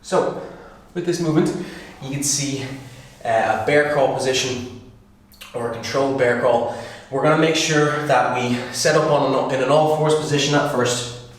So, with this movement, you can see a bear crawl position or a controlled bear crawl. We're going to make sure that we set up in an all fours position at first.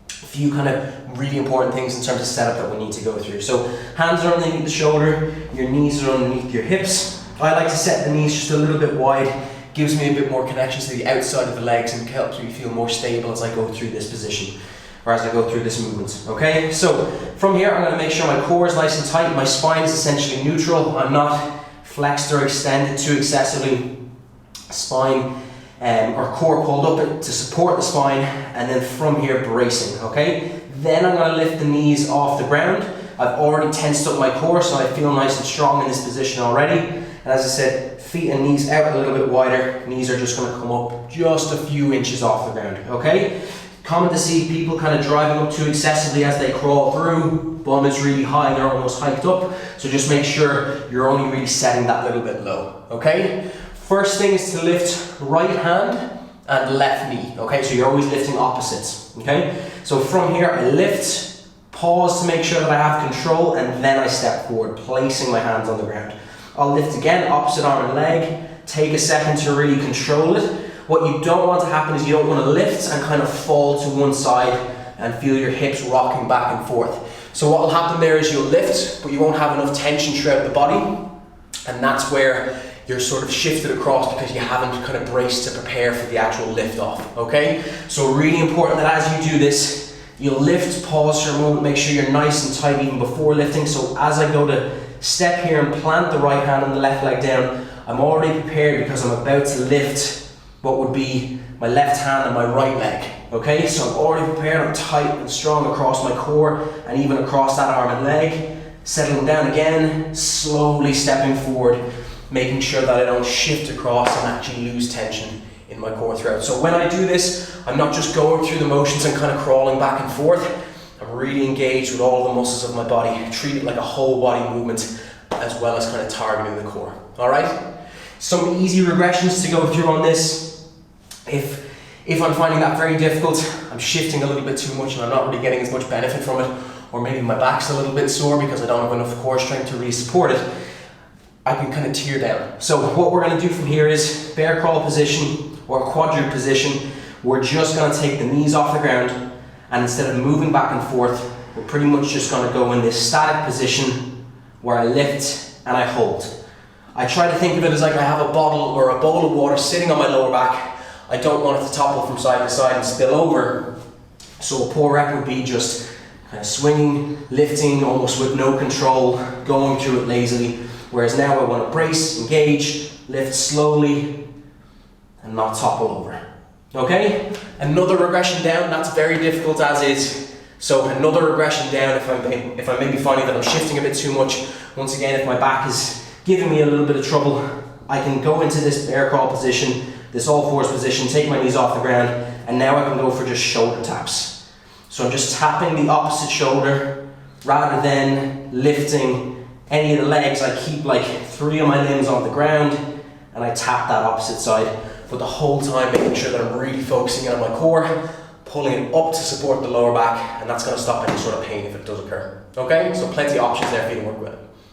A few kind of really important things in terms of setup that we need to go through. So, hands are underneath the shoulder, your knees are underneath your hips. I like to set the knees just a little bit wide, gives me a bit more connection to the outside of the legs and helps me feel more stable as I go through this position, or as I go through this movement, okay? So from here, I'm gonna make sure my core is nice and tight, my spine is essentially neutral, I'm not flexed or extended too excessively. Spine or core pulled up to support the spine, and then from here, bracing, okay? Then I'm gonna lift the knees off the ground. I've already tensed up my core, so I feel nice and strong in this position already. And as I said, feet and knees out a little bit wider. Knees are just going to come up just a few inches off the ground, okay? Common to see people kind of driving up too excessively as they crawl through. Bum is really high, they're almost hiked up. So just make sure you're only really setting that little bit low, okay? First thing is to lift right hand and left knee, okay? So you're always lifting opposites, okay? So from here, I lift, pause to make sure that I have control, and then I step forward, placing my hands on the ground. I'll lift again, opposite arm and leg. Take a second to really control it. What you don't want to happen is you don't want to lift and kind of fall to one side and feel your hips rocking back and forth. So what will happen there is you'll lift, but you won't have enough tension throughout the body. And that's where you're sort of shifted across because you haven't kind of braced to prepare for the actual lift off, okay? So really important that as you do this, you'll lift, pause for a moment, make sure you're nice and tight even before lifting. So as I go to step here and plant the right hand and the left leg down, I'm already prepared because I'm about to lift what would be my left hand and my right leg, okay? So I'm already prepared, I'm tight and strong across my core and even across that arm and leg. Settling down again, slowly stepping forward, making sure that I don't shift across and actually lose tension in my core throughout. So when I do this, I'm not just going through the motions and kind of crawling back and forth. I'm really engaged with all the muscles of my body, treat it like a whole body movement as well as kind of targeting the core, all right? Some easy regressions to go through on this. If I'm finding that very difficult, I'm shifting a little bit too much and I'm not really getting as much benefit from it, or maybe my back's a little bit sore because I don't have enough core strength to really support it, I can kind of tear down. So what we're gonna do from here is bear crawl position or quadruped position. We're just gonna take the knees off the ground, and instead of moving back and forth, we're pretty much just going to go in this static position where I lift and I hold. I try to think of it as like I have a bottle or a bowl of water sitting on my lower back. I don't want it to topple from side to side and spill over. So a poor rep would be just kind of swinging, lifting, almost with no control, going through it lazily. Whereas now I want to brace, engage, lift slowly, and not topple over. Okay, another regression down, that's very difficult as is. So another regression down if I'm maybe finding that I'm shifting a bit too much. Once again, if my back is giving me a little bit of trouble, I can go into this bear crawl position, this all fours position, take my knees off the ground, and now I can go for just shoulder taps. So I'm just tapping the opposite shoulder rather than lifting any of the legs. I keep like 3 of my limbs on the ground and I tap that opposite side. But the whole time making sure that I'm really focusing in on my core, pulling it up to support the lower back, and that's going to stop any sort of pain if it does occur. Okay, so plenty of options there for you to work with.